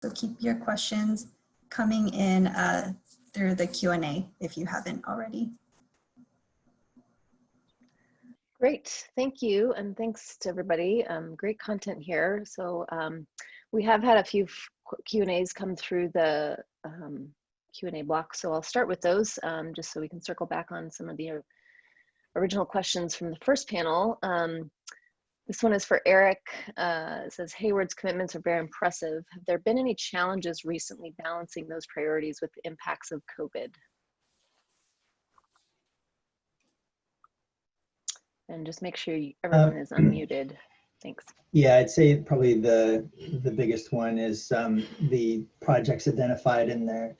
So keep your questions coming in through the Q&A if you haven't already. Great, thank you, and thanks to everybody. Great content here. So we have had a few Q&As come through the Q&A block, so I'll start with those just so we can circle back on some of the original questions from the first panel. This one is for Eric. It says, Hayward's commitments are very impressive. Have there been any challenges recently balancing those priorities with the impacts of COVID? And just make sure everyone is unmuted. Thanks. Yeah, I'd say probably the biggest one is the projects identified in the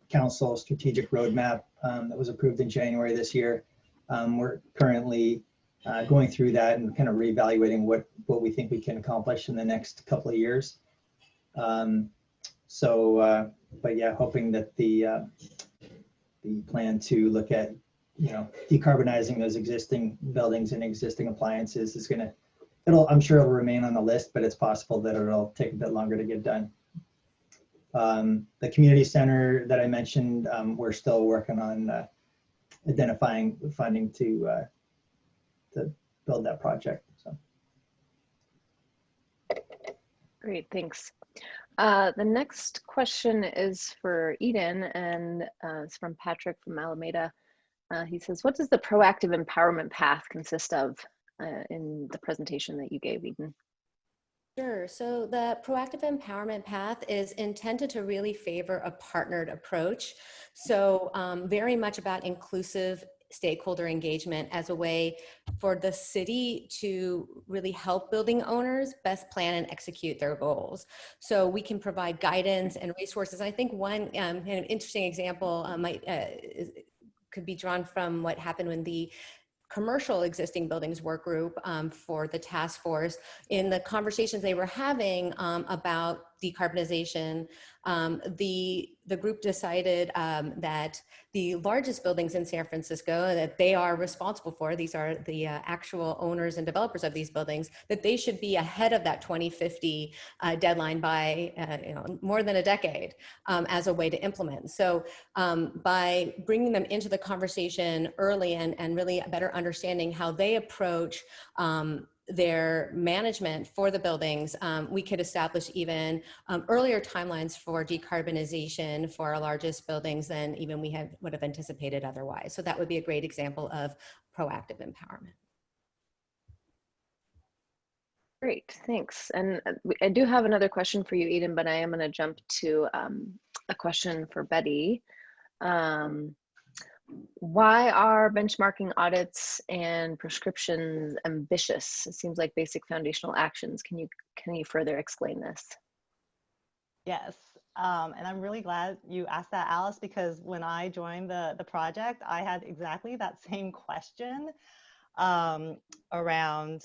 council strategic roadmap that was approved in January this year. We're currently going through that and kind of reevaluating what we think we can accomplish in the next couple of years. But yeah, hoping that the plan to look at decarbonizing those existing buildings and existing appliances is going to, I'm sure it'll remain on the list, but it's possible that it'll take a bit longer to get done. The community center that I mentioned, we're still working on identifying funding to build that project. So. Great, thanks. The next question is for Eden, and it's from Patrick from Alameda. He says, what does the proactive empowerment path consist of in the presentation that you gave, Eden? Sure. So the proactive empowerment path is intended to really favor a partnered approach. So very much about inclusive stakeholder engagement as a way for the city to really help building owners best plan and execute their goals. So we can provide guidance and resources. I think one kind of interesting example could be drawn from what happened when the commercial existing buildings work group for the task force, in the conversations they were having about decarbonization, the group decided that the largest buildings in San Francisco that they are responsible for, these are the actual owners and developers of these buildings, that they should be ahead of that 2050 deadline by more than a decade as a way to implement. So by bringing them into the conversation early and really better understanding how they approach their management for the buildings, we could establish even earlier timelines for decarbonization for our largest buildings than even we would have anticipated otherwise. So that would be a great example of proactive empowerment. Great, thanks. And I do have another question for you, Eden, but I am going to jump to a question for Betty. Why are benchmarking audits and prescriptions ambitious? It seems like basic foundational actions. Can you further explain this? Yes, and I'm really glad you asked that, Alice, because when I joined the project, I had exactly that same question around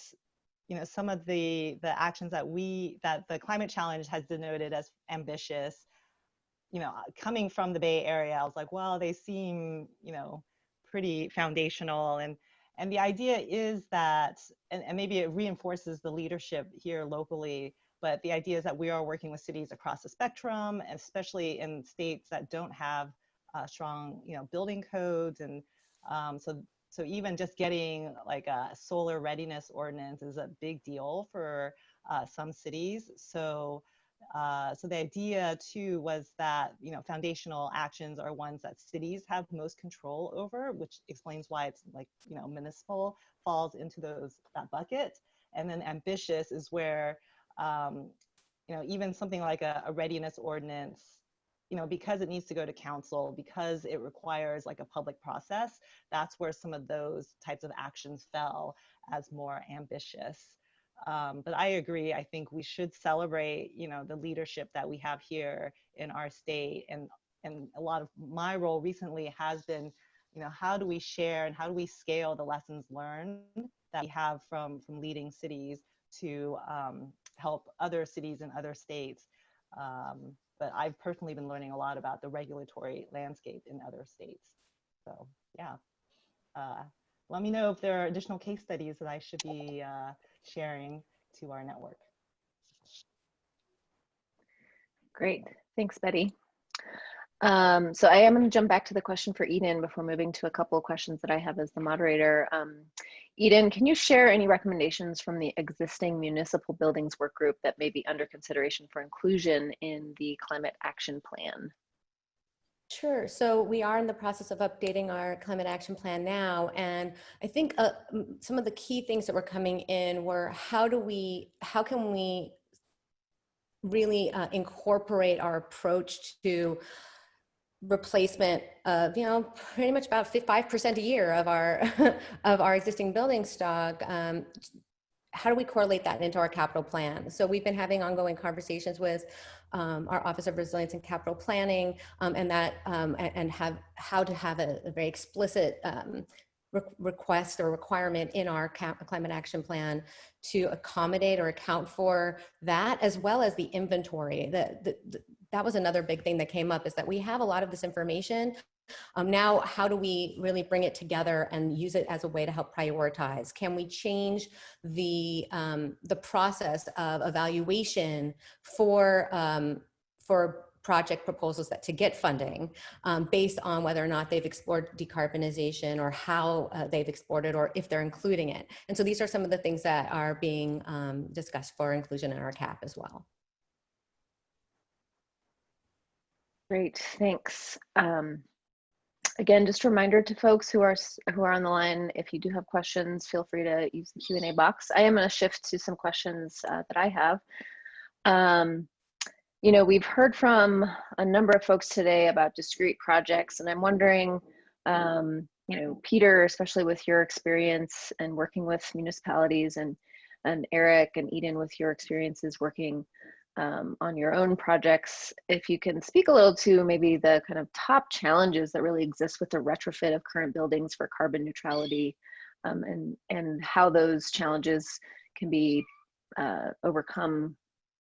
some of the actions that the climate challenge has denoted as ambitious. Coming from the Bay Area, I was like, well, they seem, pretty foundational. And the idea is that, and maybe it reinforces the leadership here locally, but the idea is that we are working with cities across the spectrum, especially in states that don't have strong, building codes. And so even just getting like a solar readiness ordinance is a big deal for some cities. So the idea too was that foundational actions are ones that cities have most control over, which explains why it's like municipal falls into that bucket. And then ambitious is where even something like a readiness ordinance, because it needs to go to council, because it requires like a public process, that's where some of those types of actions fell as more ambitious. But I agree. I think we should celebrate, the leadership that we have here in our state. And a lot of my role recently has been, how do we share and how do we scale the lessons learned that we have from leading cities to help other cities and other states. But I've personally been learning a lot about the regulatory landscape in other states. So yeah, let me know if there are additional case studies that I should be sharing to our network. Great, thanks, Betty. So I am going to jump back to the question for Eden before moving to a couple of questions that I have as the moderator. Eden, can you share any recommendations from the existing municipal buildings work group that may be under consideration for inclusion in the climate action plan? Sure. So we are in the process of updating our climate action plan now. And I think some of the key things that were coming in were how can we really incorporate our approach to replacement of, pretty much about 5% a year of our of our existing building stock. How do we correlate that into our capital plan? So we've been having ongoing conversations with our Office of Resilience and Capital Planning, and how to have a very explicit request or requirement in our climate action plan to accommodate or account for that, as well as the inventory. That was another big thing that came up, is that we have a lot of this information. Now, how do we really bring it together and use it as a way to help prioritize? Can we change the process of evaluation for project proposals to get funding based on whether or not they've explored decarbonization, or how they've explored it, or if they're including it? And so these are some of the things that are being discussed for inclusion in our CAP as well. Great, thanks. Again, just a reminder to folks who are on the line, if you do have questions, feel free to use the Q&A box. I am going to shift to some questions that I have. We've heard from a number of folks today about discrete projects, and I'm wondering, Peter, especially with your experience and working with municipalities, and Eric and Eden with your experiences working on your own projects, if you can speak a little to maybe the kind of top challenges that really exist with the retrofit of current buildings for carbon neutrality, and how those challenges can be overcome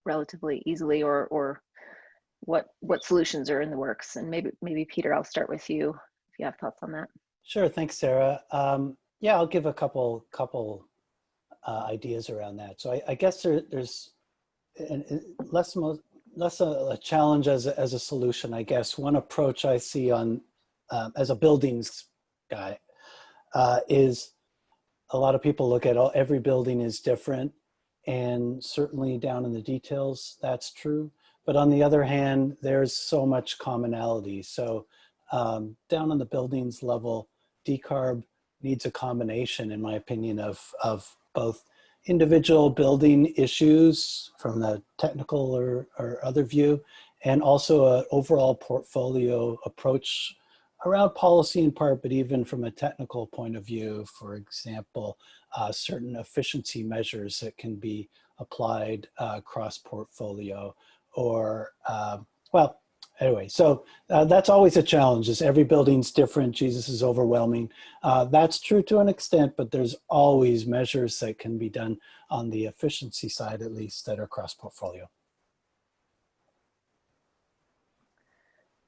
relatively easily, or what solutions are in the works. And maybe Peter, I'll start with you if you have thoughts on that. Sure, thanks, Sarah. Yeah, I'll give a couple ideas around that. So I guess there's less a challenge as a solution, I guess. One approach I see as a buildings guy is a lot of people look at every building is different, and certainly down in the details, that's true. But on the other hand, there's so much commonality. So down on the buildings level, decarb needs a combination, in my opinion, of both individual building issues from the technical or other view, and also an overall portfolio approach around policy in part, but even from a technical point of view. For example, certain efficiency measures that can be applied cross portfolio, or well, anyway, so that's always a challenge, is every building's different. Jesus is overwhelming. That's true to an extent, but there's always measures that can be done on the efficiency side, at least, that are cross portfolio.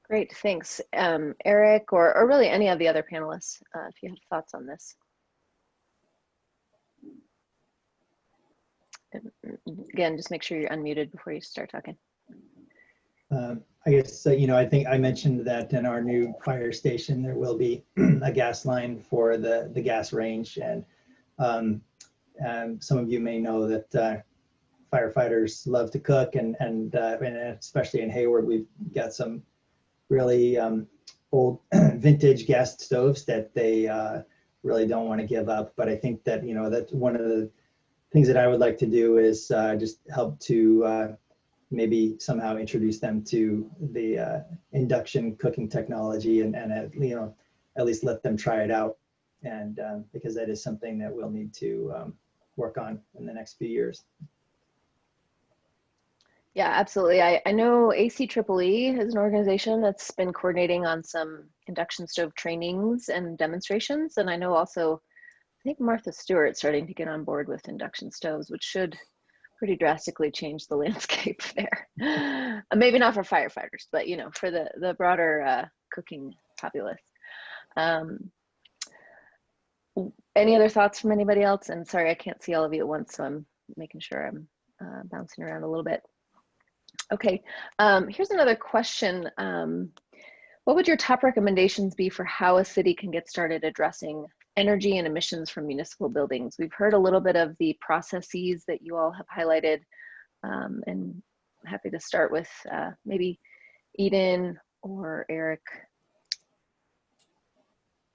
Great, thanks. Eric, or really any of the other panelists, if you have thoughts on this. Again, just make sure you're unmuted before you start talking. I guess, I think I mentioned that in our new fire station, there will be a gas line for the gas range. And some of you may know that firefighters love to cook, and especially in Hayward, we've got some really old vintage gas stoves that they really don't want to give up. But I think that, that's one of the things that I would like to do is just help to maybe somehow introduce them to the induction cooking technology, and at least let them try it out, and because that is something that we'll need to work on in the next few years. Yeah, absolutely. I know ACEEE is an organization that's been coordinating on some induction stove trainings and demonstrations, and I know also, I think Martha Stewart's starting to get on board with induction stoves, which should pretty drastically change the landscape there. Maybe not for firefighters, but for the broader cooking populace. Any other thoughts from anybody else? And sorry, I can't see all of you at once, so I'm making sure I'm bouncing around a little bit. Okay, here's another question. What would your top recommendations be for how a city can get started addressing energy and emissions from municipal buildings? We've heard a little bit of the processes that you all have highlighted, and I'm happy to start with maybe Eden or Eric.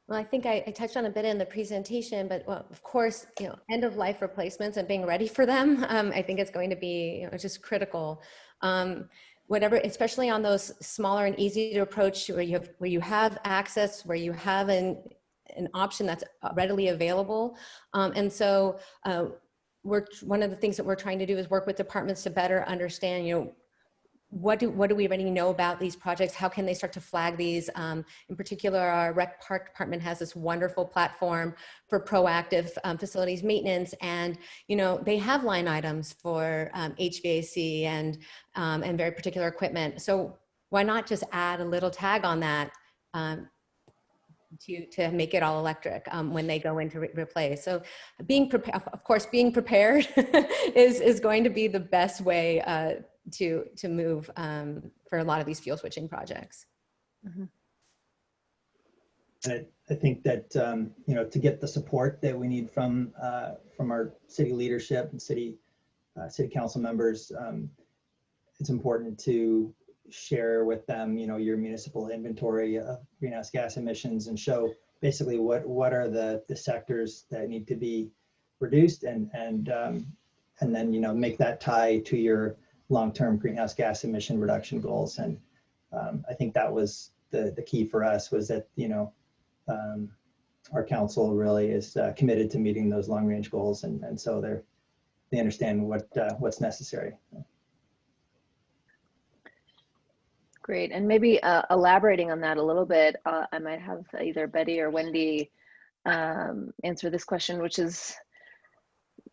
Well, I think I touched on a bit in the presentation, but well, of course, end of life replacements and being ready for them, I think it's going to be just critical. Whatever, especially on those smaller and easy to approach, where you have access, where you have an option that's readily available, and so one of the things that we're trying to do is work with departments to better understand, what do we already know about these projects? How can they start to flag these? In particular, our rec park department has this wonderful platform for proactive facilities maintenance, and they have line items for HVAC and very particular equipment. So why not just add a little tag on that to make it all electric when they go in to replace? So being prepared, of course, being prepared is going to be the best way to move for a lot of these fuel switching projects. Mm-hmm. And I think that to get the support that we need from our city leadership and city council members, it's important to share with them your municipal inventory of greenhouse gas emissions and show basically what are the sectors that need to be reduced, and then make that tie to your long-term greenhouse gas emission reduction goals. And I think that was the key for us, was that our council really is committed to meeting those long-range goals, and so they understand what's necessary. Great, and maybe elaborating on that a little bit, I might have either Betty or Wendy answer this question, which is,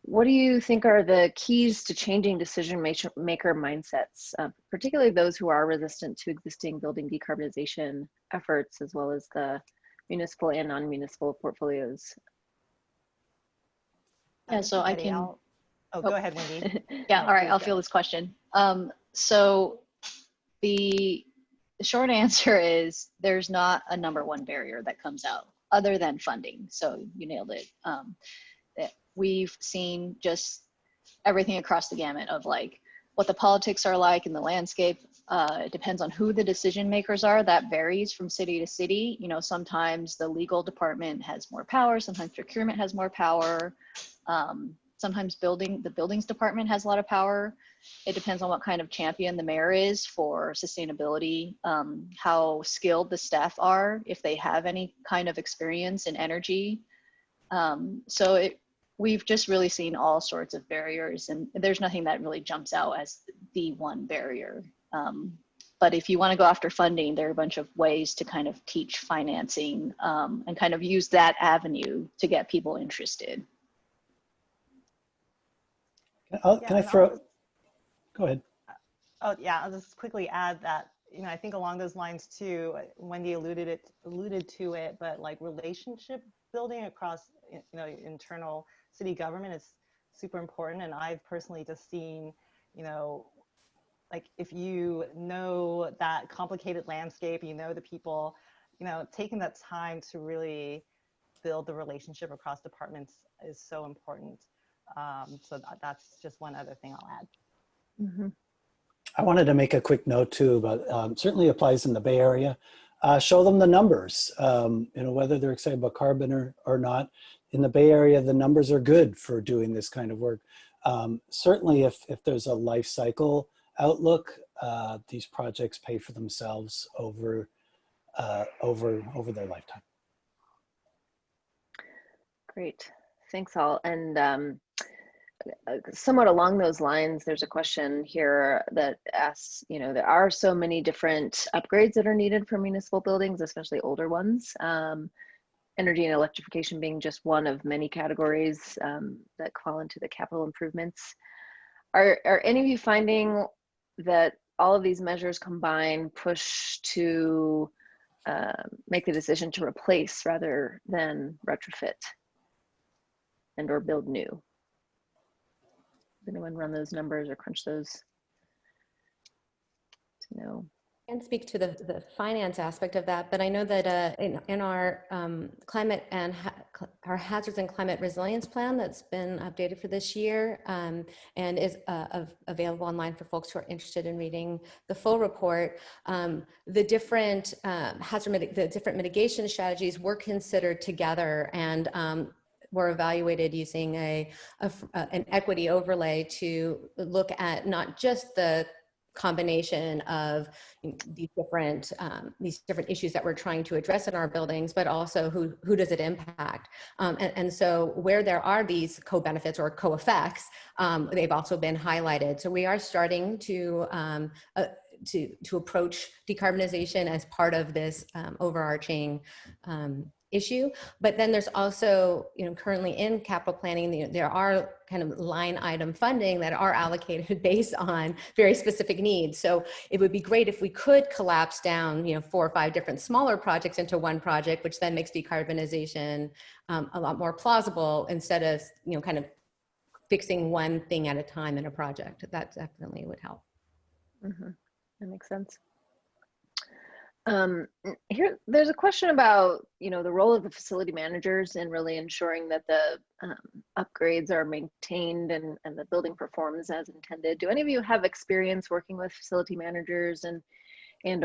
what do you think are the keys to changing decision maker mindsets, particularly those who are resistant to existing building decarbonization efforts, as well as the municipal and non-municipal portfolios? Yeah, so I can. Go ahead, Wendy. Yeah, all right, I'll field this question. So the short answer is there's not a #1 barrier that comes out other than funding. So you nailed it. We've seen just everything across the gamut of like what the politics are like in the landscape. It depends on who the decision makers are. That varies from city to city. Sometimes the legal department has more power. Sometimes procurement has more power. Sometimes the buildings department has a lot of power. It depends on what kind of champion the mayor is for sustainability, how skilled the staff are, if they have any kind of experience in energy. We've just really seen all sorts of barriers, and there's nothing that really jumps out as the one barrier. But if you want to go after funding, there are a bunch of ways to kind of teach financing and kind of use that avenue to get people interested. Can I throw? Go ahead. Oh yeah, I'll just quickly add that I think along those lines too. Wendy alluded to it, but like relationship building across internal city government is super important. And I've personally just seen like if you know that complicated landscape, the people, taking that time to really build the relationship across departments is so important. So that's just one other thing I'll add. Mm-hmm. I wanted to make a quick note too, but certainly applies in the Bay Area. Show them the numbers, whether they're excited about carbon or not. In the Bay Area, the numbers are good for doing this kind of work. Certainly if there's a life cycle outlook, these projects pay for themselves over their lifetime. Great, thanks all. And somewhat along those lines, there's a question here that asks, there are so many different upgrades that are needed for municipal buildings, especially older ones. Energy and electrification being just one of many categories that fall into the capital improvements. Are any of you finding that all of these measures combined push to make the decision to replace rather than retrofit and or build new? Does anyone run those numbers or crunch those? to know. I can speak to the finance aspect of that, but I know that in our climate and our hazards and climate resilience plan that's been updated for this year and is available online for folks who are interested in reading the full report. The different the different mitigation strategies were considered together and were evaluated using an equity overlay to look at not just the combination of these different issues that we're trying to address in our buildings, but also who does it impact? And so where there are these co-benefits or co-effects, they've also been highlighted. So we are starting to approach decarbonization as part of this overarching issue. But then there's also, currently in capital planning, there are kind of line item funding that are allocated based on very specific needs. So it would be great if we could collapse down, 4 or 5 different smaller projects into one project, which then makes decarbonization a lot more plausible instead of, kind of fixing one thing at a time in a project. That definitely would help. Mm-hmm. That makes sense. Here, there's a question about, the role of the facility managers in really ensuring that the upgrades are maintained and the building performs as intended. Do any of you have experience working with facility managers and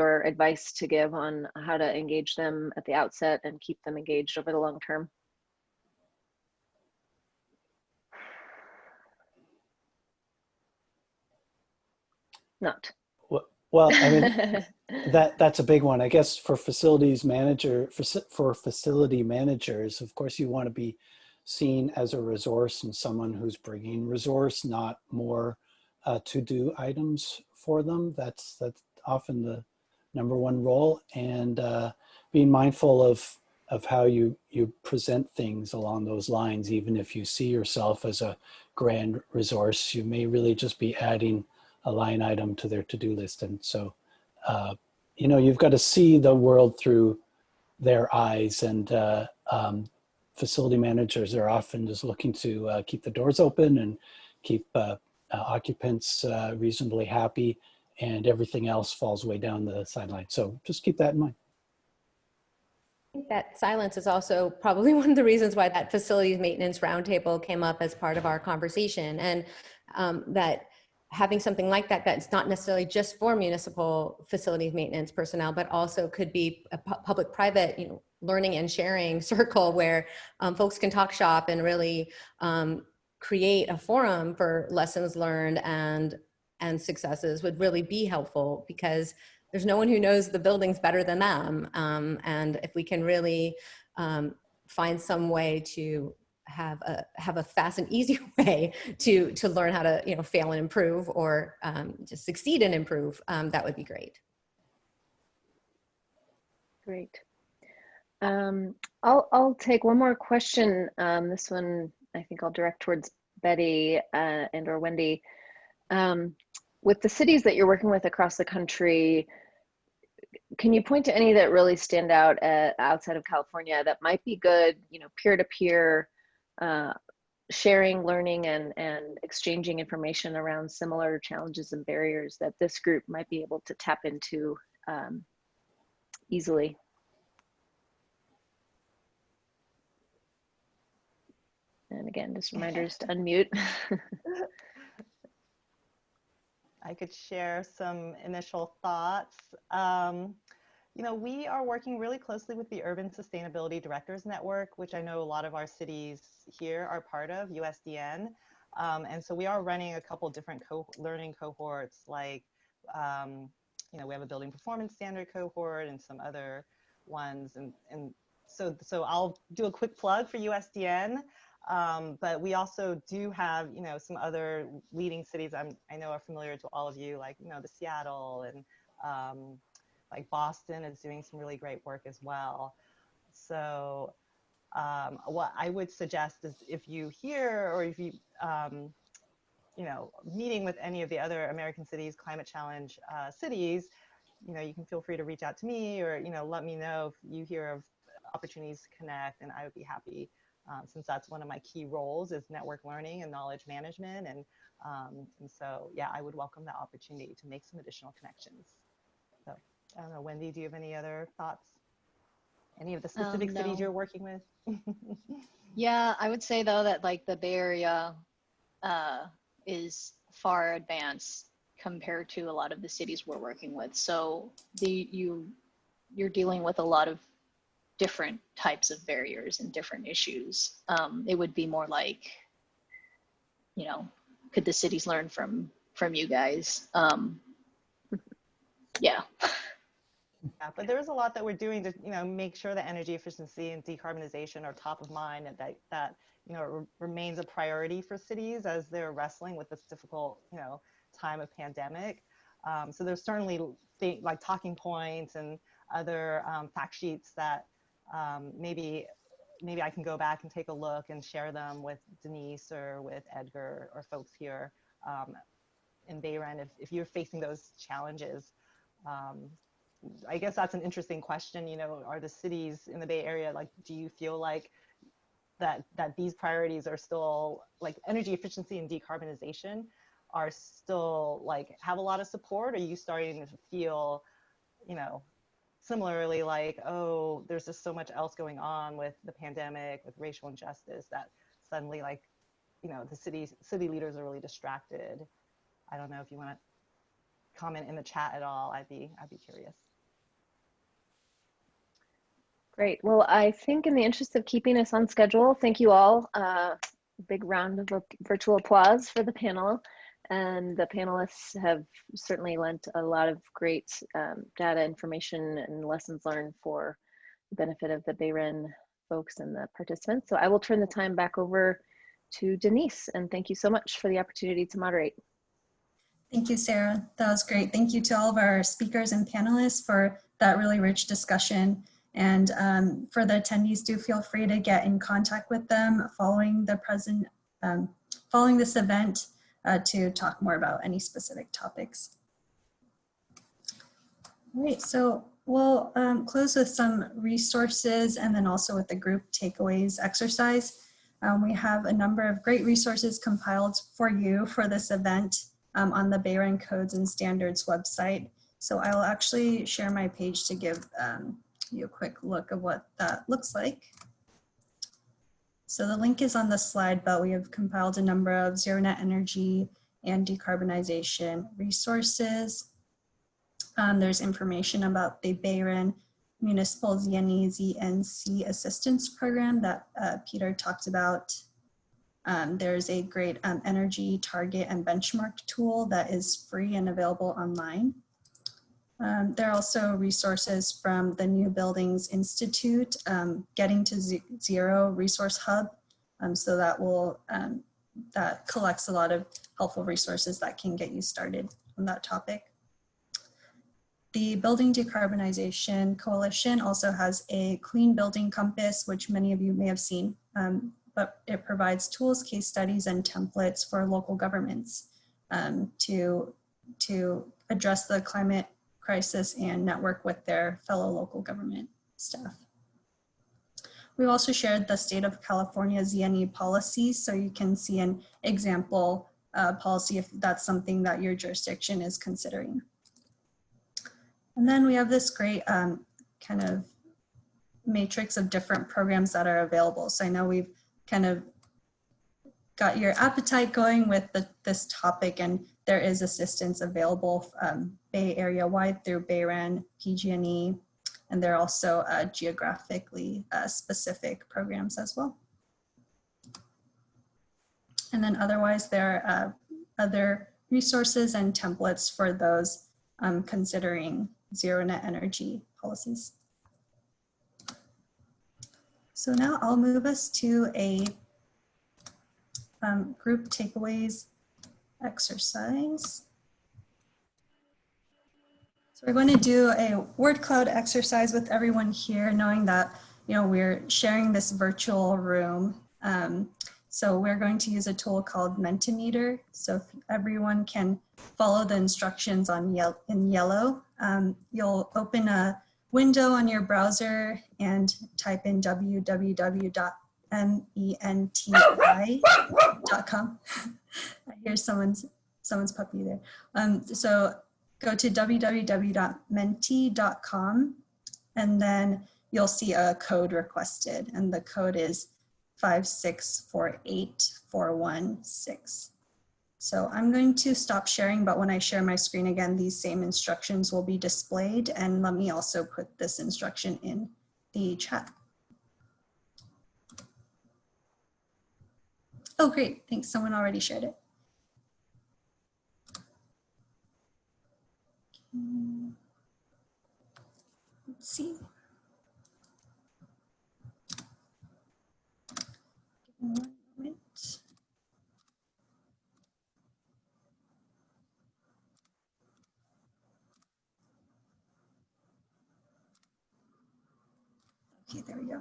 or advice to give on how to engage them at the outset and keep them engaged over the long term? Not. Well, I mean, that's a big one. I guess for facility managers, of course, you want to be seen as a resource and someone who's bringing resource, not more to-do items for them. That's often the #1 role, and being mindful of how you present things along those lines. Even if you see yourself as a grand resource, you may really just be adding a line item to their to-do list. And so, you've got to see the world through their eyes, and facility managers are often just looking to keep the doors open and keep occupants reasonably happy, and everything else falls way down the sideline. So just keep that in mind. I think that silence is also probably one of the reasons why that facilities maintenance roundtable came up as part of our conversation, and that having something like that that's not necessarily just for municipal facilities maintenance personnel, but also could be a public-private, learning and sharing circle where folks can talk shop and really create a forum for lessons learned and successes would really be helpful, because there's no one who knows the buildings better than them. And if we can really find some way to have a fast and easy way to learn how to fail and improve, or just succeed and improve, that would be great. Great. I'll take one more question. This one I think I'll direct towards Betty and or Wendy. With the cities that you're working with across the country, can you point to any that really stand out outside of California that might be good, peer-to-peer sharing, learning, and exchanging information around similar challenges and barriers that this group might be able to tap into easily? And again, just reminders to unmute. I could share some initial thoughts. We are working really closely with the Urban Sustainability Directors Network, which I know a lot of our cities here are part of, USDN. And so we are running a couple different learning cohorts, like, we have a building performance standard cohort and some other ones. And so I'll do a quick plug for USDN. But we also do have, some other leading cities I know are familiar to all of you, like, the Seattle, and like Boston is doing some really great work as well. So what I would suggest is, if you hear, or if you, meeting with any of the other American Cities Climate Challenge cities, you can feel free to reach out to me, or, let me know if you hear of opportunities to connect, and I would be happy. Since that's one of my key roles, is network learning and knowledge management. And so, yeah, I would welcome the opportunity to make some additional connections. So I don't know, Wendy, do you have any other thoughts? Any of the specific cities No. you're working with? Yeah, I would say though that like the Bay Area is far advanced compared to a lot of the cities we're working with. So you're dealing with a lot of different types of barriers and different issues. It would be more like, you know, could the cities learn from you guys? Yeah. Yeah, but there is a lot that we're doing to, you know, make sure that energy efficiency and decarbonization are top of mind, and that you know, remains a priority for cities as they're wrestling with this difficult, you know, time of pandemic. So there's certainly like talking points and other fact sheets that maybe I can go back and take a look and share them with Denise or with Edgar or folks here in Bayren if you're facing those challenges. I guess that's an interesting question. You know, are the cities in the Bay Area, like, do you feel like that these priorities are still, like, energy efficiency and decarbonization are still, like, have a lot of support? Or are you starting to feel, you know, similarly like, oh, there's just so much else going on with the pandemic, with racial injustice, that suddenly, like, you know, the city leaders are really distracted? I don't know if you want to comment in the chat at all. I'd be curious. Great. Well, I think in the interest of keeping us on schedule, thank you all. Big round of virtual applause for the panel. And the panelists have certainly lent a lot of great data, information, and lessons learned for the benefit of the Bayren folks and the participants. So I will turn the time back over to Denise, and thank you so much for the opportunity to moderate. Thank you, Sarah. That was great. Thank you to all of our speakers and panelists for that really rich discussion. And for the attendees, do feel free to get in contact with them following this event to talk more about any specific topics. All right, so we'll close with some resources and then also with the group takeaways exercise. We have a number of great resources compiled for you for this event on the Bayren Codes and Standards website. So I will actually share my page to give you a quick look of what that looks like. So the link is on the slide, but we have compiled a number of zero net energy and decarbonization resources. There's information about the Bayren Municipal ZNC Assistance Program that Peter talked about. There's a great energy target and benchmark tool that is free and available online. There are also resources from the New Buildings Institute, Getting to Zero Resource Hub. So that collects a lot of helpful resources that can get you started on that topic. The Building Decarbonization Coalition also has a Clean Building Compass, which many of you may have seen, but it provides tools, case studies, and templates for local governments to address the climate crisis and network with their fellow local government staff. We've also shared the State of California ZNE policy, so you can see an example policy if that's something that your jurisdiction is considering. And then we have this great kind of matrix of different programs that are available. So I know we've kind of got your appetite going with this topic, and there is assistance available Bay Area wide through Bayren, PG&E, and there are also geographically specific programs as well. And then otherwise there are other resources and templates for those considering zero net energy policies. So now I'll move us to a group takeaways exercise. So we're going to do a word cloud exercise with everyone here, knowing that we're sharing this virtual room. So we're going to use a tool called Mentimeter. So if everyone can follow the instructions in yellow, you'll open a window on your browser and type in www.menti.com. I hear someone's puppy there. So go to www.menti.com, and then you'll see a code requested, and the code is 5648416. So I'm going to stop sharing, but when I share my screen again, these same instructions will be displayed. And let me also put this instruction in the chat. Oh, great. Thanks. Someone already shared it. Let's see. One moment. Okay, there we go.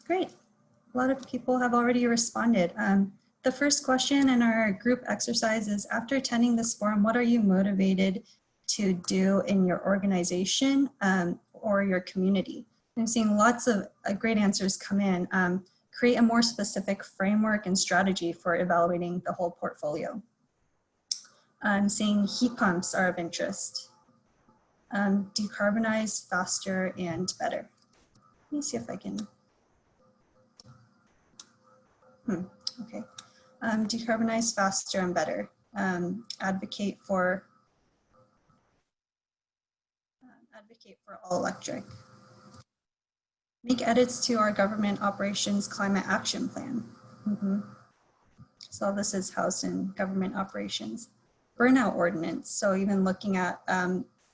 Great. A lot of people have already responded. The first question in our group exercise is, after attending this forum, what are you motivated to do in your organization or your community? I'm seeing lots of great answers come in. Create a more specific framework and strategy for evaluating the whole portfolio. I'm seeing heat pumps are of interest. Decarbonize faster and better. Let me see if I can. Okay. Decarbonize faster and better. Advocate for all electric. Make edits to our government operations climate action plan. So this is housed in government operations. Burnout ordinance. So even looking at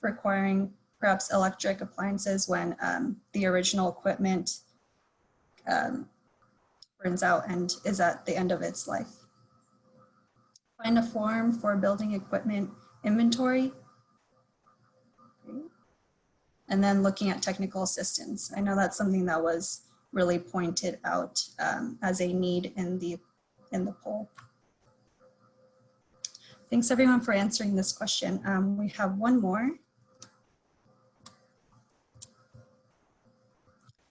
requiring perhaps electric appliances when the original equipment burns out and is at the end of its life. Find a form for building equipment inventory. And then looking at technical assistance. I know that's something that was really pointed out as a need in the poll. Thanks everyone for answering this question. We have one more.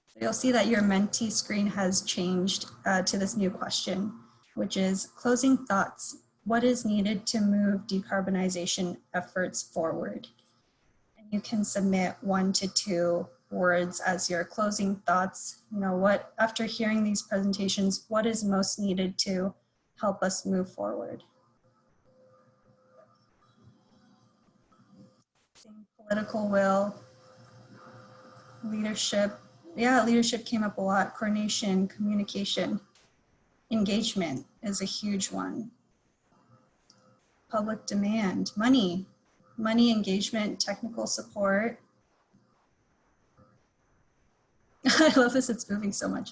So you'll see that your Menti screen has changed to this new question, which is closing thoughts. What is needed to move decarbonization efforts forward? And you can submit 1 to 2 words as your closing thoughts. You know, what, after hearing these presentations, what is most needed to help us move forward? Political will, leadership. Yeah, leadership came up a lot. Coordination, communication, engagement is a huge one. Public demand, money, engagement, technical support. I love this, it's moving so much.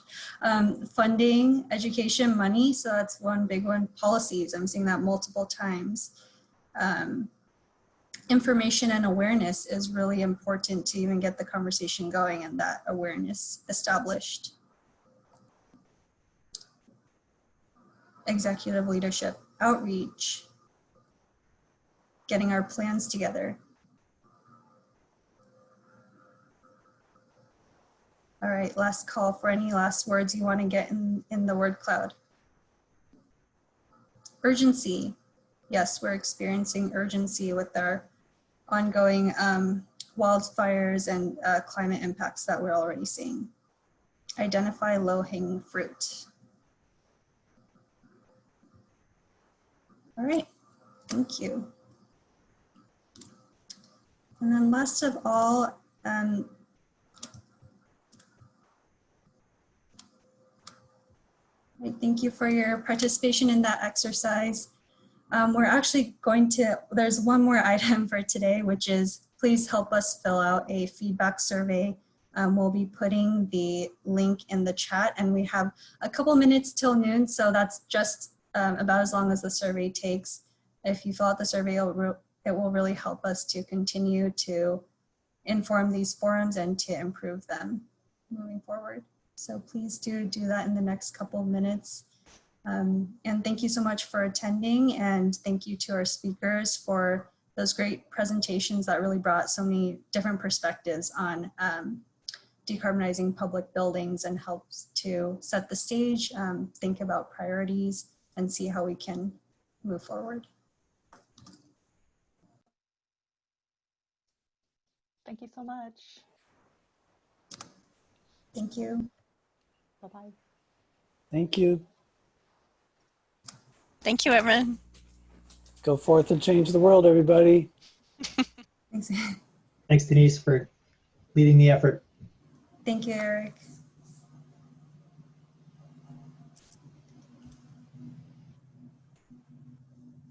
Funding, education, money, so that's one big one. Policies, I'm seeing that multiple times. Information and awareness is really important to even get the conversation going and that awareness established. Executive leadership, outreach, getting our plans together. All right, last call for any last words you want to get in the word cloud. Urgency. Yes, we're experiencing urgency with our ongoing wildfires and climate impacts that we're already seeing. Identify low-hanging fruit. All right, thank you. And then last of all, thank you for your participation in that exercise. We're actually going to, there's one more item for today, which is please help us fill out a feedback survey. We'll be putting the link in the chat and we have a couple minutes till noon. So that's just about as long as the survey takes. If you fill out the survey, it will really help us to continue to inform these forums and to improve them moving forward. So please do that in the next couple of minutes. And thank you so much for attending, and thank you to our speakers for those great presentations that really brought so many different perspectives on decarbonizing public buildings and helps to set the stage, think about priorities, and see how we can move forward. Thank you so much. Thank you. Bye-bye. Thank you. Thank you, everyone. Go forth and change the world, everybody. Thanks. Thanks, Denise, for leading the effort. Thank you, Eric.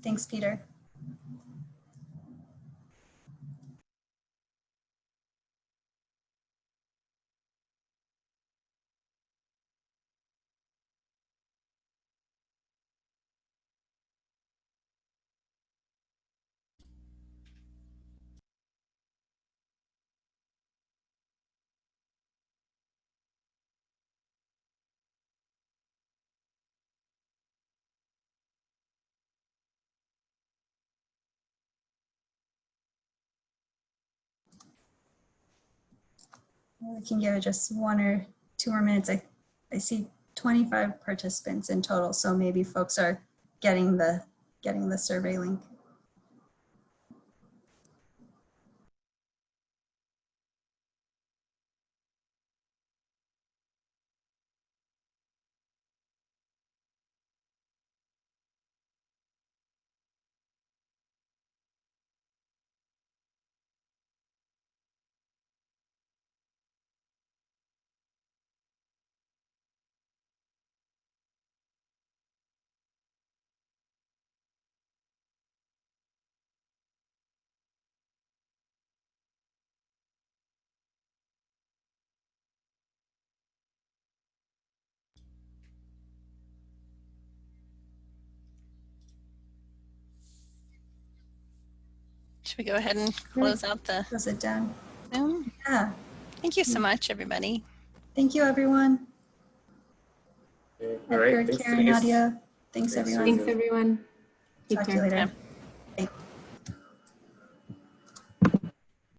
Thanks, Peter. We can give it just 1 or 2 more minutes. I see 25 participants in total, so maybe folks are getting the survey link. Should we go ahead and close out the Close it down. Zoom? Yeah. Thank you so much, everybody. Thank you, everyone. All Edgar, right. Thanks, Karen, Denise. Nadia. Thanks, everyone. Susan. Thanks, everyone. Take Talk to you care. later. Yeah. Bye.